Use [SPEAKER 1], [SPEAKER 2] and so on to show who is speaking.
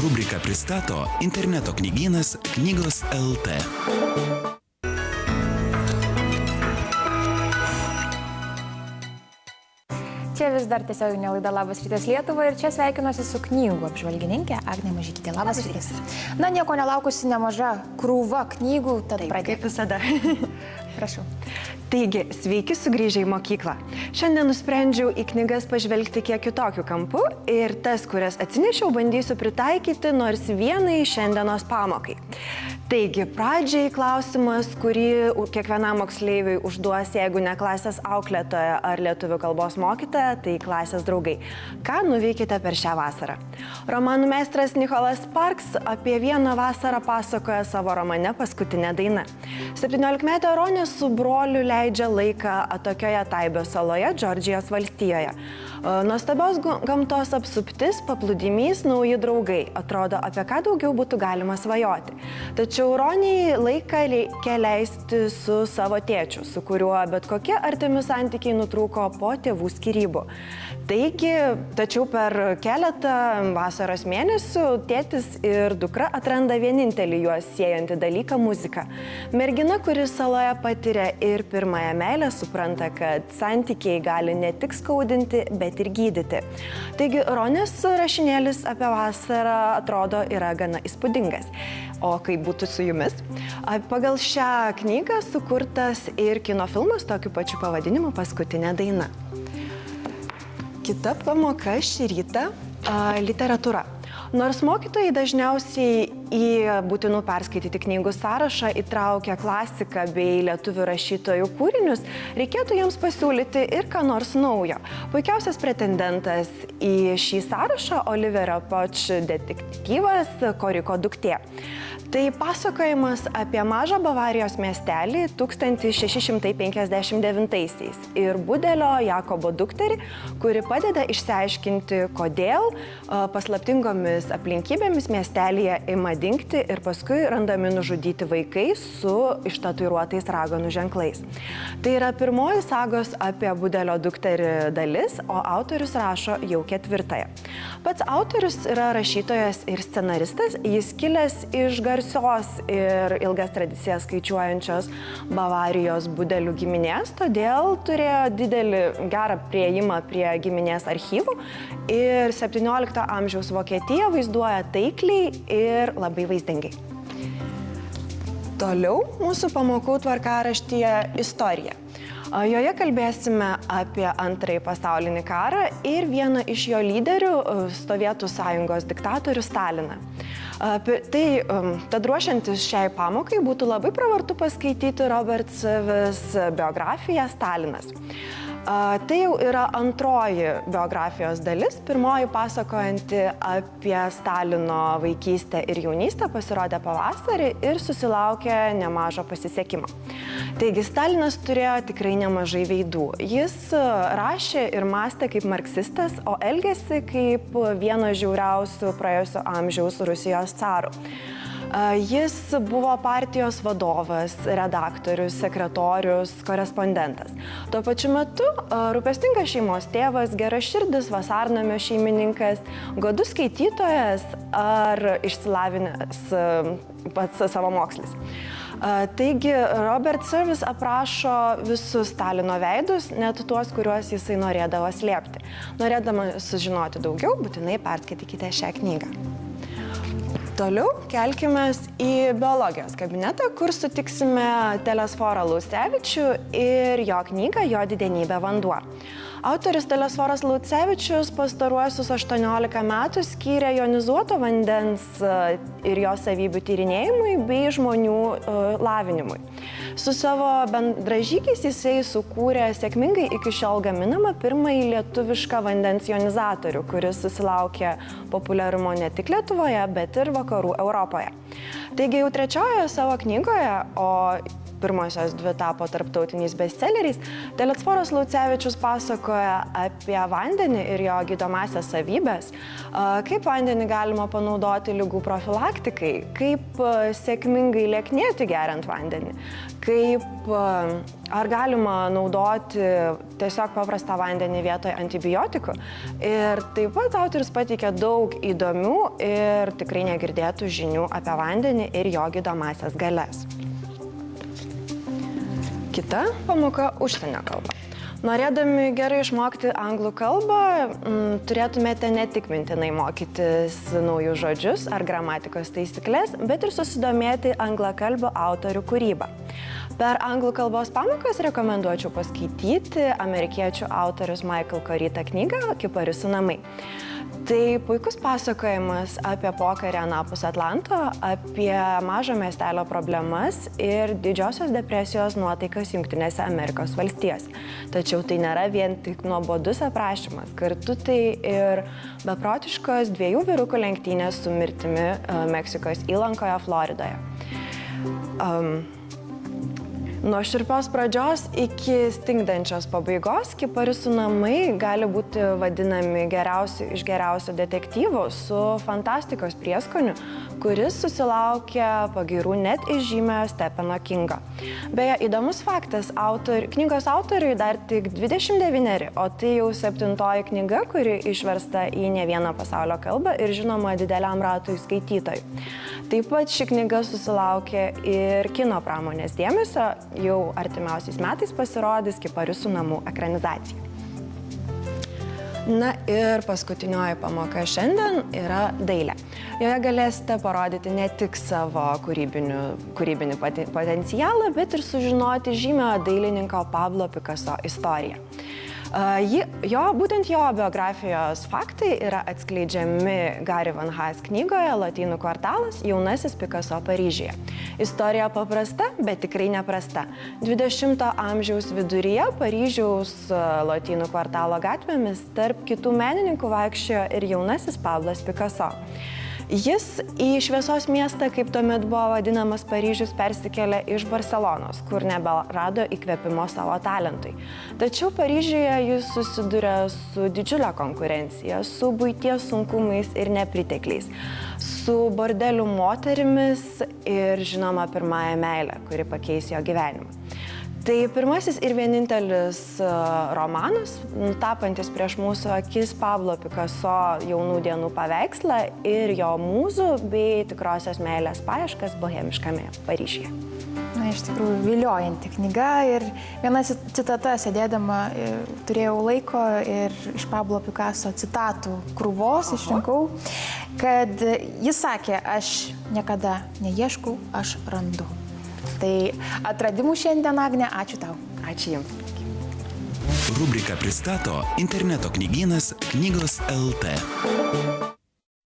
[SPEAKER 1] Rubrika pristato interneto knygynas Knygos LT.
[SPEAKER 2] Čia vis dar tiesioginė laida Labas rytas Lietuva ir čia sveikinuosi su knygų apžvalgininkė Agnė Mažykytė. Labas rytas. Na, nieko nelaukusi nemaža krūva knygų, tad pradėk.
[SPEAKER 3] Kaip visada.
[SPEAKER 2] Prašau.
[SPEAKER 3] Taigi, sveiki sugrįžę į mokyklą. Šiandien nusprendžiau į knygas pažvelgti kiek kitokiu kampu ir tas, kurias atsinešiau, bandysiu pritaikyti nors vienai šiandienos pamokai. Taigi, pradžiai klausimas, kurį kiekvienam moksleiviui užduos, jeigu ne klasės auklėtoja ar lietuvių kalbos mokytoja, tai klasės draugai. Ką nuveikite per šią vasarą? Romanų meistras Nicholas Sparks apie vieną vasarą pasakoja savo romane Paskutinė daina. 17-metė Ronė su broliu leidžia laiką atokioje Taibio saloje, Džordžijos valstijoje. Nuostabios gamtos apsuptis, paplūdimys, nauji draugai. Atrodo, apie ką daugiau būtų galima svajoti. Tačiau Roniai laiką reikia leisti su savo tėčiu, su kuriuo bet kokie artimi santykiai nutrūko po tėvų skyrybų. Tačiau per keletą vasaros mėnesių tėtis ir dukra atranda vienintelį juos siejantį dalyką – muziką. Mergina, kuri saloje patiria ir pirmąją meilę, supranta, kad santykiai gali ne tik skaudinti, bet ir gydyti. Taigi, Ronės rašinėlis apie vasarą atrodo yra gana įspūdingas. O kaip būtų su jumis? Pagal šią knygą sukurtas ir kino filmas tokiu pačiu pavadinimu Paskutinė daina. Kita pamoka šį rytą – literatūra. Nors mokytojai dažniausiai į būtinų perskaityti knygų sąrašą įtraukia klasiką bei lietuvių rašytojų kūrinius, reikėtų jiems pasiūlyti ir ką nors naujo. Puikiausias pretendentas į šį sąrašą – Oliverio Poč detektyvas Koriko duktė. Tai pasakojimas apie mažą Bavarijos miestelį 1659-aisiais ir budelio Jakobo dukterį, kuri padeda išsiaiškinti, kodėl paslaptingomis aplinkybėmis miestelyje ima dingti ir paskui randami nužudyti vaikai su ištatuiruotais raganų ženklais. Tai yra pirmoji sagos apie budelio dukterį dalis, o autorius rašo jau 4. Pats autorius yra rašytojas ir scenaristas, jis kilęs iš garsios ir ilgas tradicijas skaičiuojančios Bavarijos budelių giminės, todėl turėjo didelį gerą priėjimą prie giminės archyvų ir 17 amžiaus Vokietiją vaizduoja taikliai ir labai vaizdingai. Toliau mūsų pamokų tvarkaraštyje istorija. Joje kalbėsime apie Antrąjį pasaulinį karą ir vieną iš jo lyderių, Sovietų sąjungos diktatorių Staliną. Tad ruošiantis šiai pamokai būtų labai pravartu paskaityti Robert Savis biografiją Stalinas. Tai jau yra antroji biografijos dalis, pirmoji pasakojanti apie Stalino vaikystę ir jaunystę pasirodė pavasarį ir susilaukė nemažo pasisekimo. Taigi, Stalinas turėjo tikrai nemažai veidų. Jis rašė ir mąstė kaip marksistas, o elgėsi kaip vieno žiauriausių praėjusio amžiaus Rusijos carų. Jis buvo partijos vadovas, redaktorius, sekretorius, korespondentas. Tuo pačiu metu rūpestingas šeimos tėvas, geraširdis vasarnamio šeimininkas, godus skaitytojas ar išsilavinęs pats savamokslis. Taigi, Robert Savis aprašo visus Stalino veidus, net tuos, kuriuos jisai norėdavo slėpti. Norėdama sužinoti daugiau, būtinai perskaitykite šią knygą. Toliau kelkimės į biologijos kabinetą, kur sutiksime Telesforą Laucevičių ir jo knygą Jo didenybė vanduo. Autorius Telesforas Laucevičius pastaruosius 18 metų skyrė jonizuoto vandens ir jo savybių tyrinėjimui bei žmonių lavinimui. Su savo bendražygiais jisai sukūrė sėkmingai iki šiol gaminamą pirmąjį lietuvišką vandens jonizatorių, kuris susilaukė populiarumo ne tik Lietuvoje, bet ir vakarų Europoje. Taigi jau trečiojoje savo knygoje, o pirmosios 2 tapo tarptautiniais bestselleriais, tai Liucforas Laucevičius pasakoja apie vandenį ir jo gydomąsias savybės, kaip vandenį galima panaudoti ligų profilaktikai, kaip sėkmingai lieknėti geriant vandenį, ar galima naudoti tiesiog paprastą vandenį vietoje antibiotikų. Ir taip pat autorius pateikia daug įdomių ir tikrai negirdėtų žinių apie vandenį ir jo gydomąsias galias. Kita pamoka – užsienio kalba. Norėdami gerai išmokti anglų kalbą, turėtumėte ne tik mintinai mokytis naujus žodžius ar gramatikos taisyklės, bet ir susidomėti anglakalbių autorių kūrybą. Per anglų kalbos pamokas rekomenduočiau paskaityti amerikiečių autorius Michael Corita knygą Kiparisų namai. Tai puikus pasakojimas apie pokarį anapus Atlanto, apie mažo miestelio problemas ir didžiosios depresijos nuotaikas Jungtinėse Amerikos valstijose. Tačiau tai nėra vien tik nuobodus aprašymas, kartu tai ir beprotiškos 2 vyrukų lenktynės su mirtimi Meksikos įlankoje Floridoje. Nuo šiurpios pradžios iki stingdančios pabaigos Kiparisų namai gali būti vadinami geriausiu iš geriausių detektyvų su fantastikos prieskoniu, kuris susilaukia pagyrų net iš žymiojo Stepheno Kingo. Beje, įdomus faktas, knygos autoriui dar tik 29, o tai jau 7-oji knyga, kuri išversta į ne vieną pasaulio kalbą ir žinoma dideliam ratui skaitytojų. Taip pat ši knyga susilaukė ir kino pramonės dėmesio, jau artimiausiais metais pasirodys Kiparisų namų ekranizacija. Na ir paskutinioji pamoka šiandien yra dailė. Joje galėsite parodyti ne tik savo kūrybinį potencialą, bet ir sužinoti žymiojo dailininko Pablo Picasso istoriją. Būtent jo biografijos faktai yra atskleidžiami Gary Van Haas knygoje Lotynų kvartalas – Jaunasis Picasso Paryžiuje. Istorija paprasta, bet tikrai neprasta. 20-ojo amžiaus viduryje Paryžiaus Lotynų kvartalo gatvėmis tarp kitų menininkų vaikščiojo ir jaunasis Pablas Picasso. Jis į šviesos miestą, kaip tuomet buvo vadinamas Paryžius, persikėlė iš Barselonos, kur neberado įkvėpimo savo talentui. Tačiau Paryžiuje jis susiduria su didžiulė konkurencija, su buities sunkumais ir nepritekliais, su bordelių moterimis ir, žinoma, pirmąją meilę, kuri pakeis jo gyvenimą. Tai pirmasis ir vienintelis romanas, tapantis prieš mūsų akis Pablo Picasso jaunų dienų paveikslą ir jo mūzų bei tikrosios meilės paieškas bohemiškame Paryžiuje.
[SPEAKER 2] Na, iš tikrųjų, viliojanti knyga ir viena citata, sėdėdama, turėjau laiko ir iš Pablo Picasso citatų krūvos išrinkau, kad jis sakė, aš niekada neieškau, aš randu. Tai atradimų šiandien, Agne, ačiū tau.
[SPEAKER 3] Ačiū Jums.
[SPEAKER 1] Rubrika pristato interneto knygynas Knygos LT.